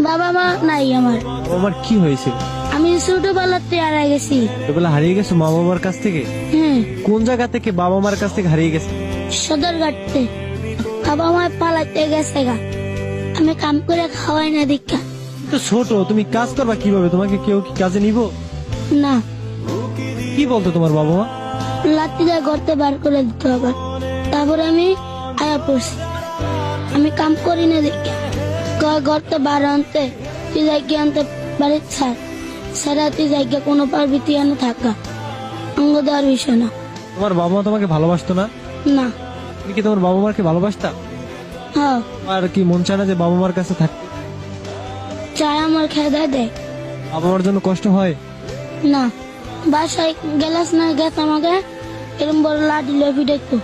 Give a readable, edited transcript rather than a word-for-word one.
বাবা মা নাই আমার। আমার কি হয়েছিল? আমি ছোটবেলাতে হারিয়ে গেছি। ছোটবেলা হারিয়ে গেছো মা বাবার কাছ থেকে? হ্যাঁ, কোন জায়গা থেকে বাবা মার কাছ থেকে হারিয়ে গেছে? সদরঘাটতে। বাবা মা পালাতে গেছে গা, আমি কাম করে খাওয়াই না দীক্ষা। তো ছোট, তুমি কাজ করবা কিভাবে? তোমাকে কেউ কি কাজে নিব? না, কি বলতো তোমার বাবা মা? লাঠি দিয়ে গর্তে বার করে দিতে হবে। তারপর আমি আয়া পড়ছি, আমি কাম করি না দীক্ষা। গর্তে বার আনতে তুই জায়গা আনতে বাড়ির সারা তুই জায়গা কোনো পারবি তুই আনে থাকা অঙ্গ দেওয়ার বিষয় না। তোমার বাবা মা তোমাকে ভালোবাসতো না? না। তুমি কি তোমার বাবা মাকে ভালোবাসতা? হ্যাঁ, আর কি মন চায় না যে বাবা মার কাছে থাকতে? চায় আমার খেয়ে দেয়। বাবা মার জন্য কষ্ট হয়? না, বাসায় গেলাস না গেছ আমাকে এরম বড় লাঠি লফি দেখতো।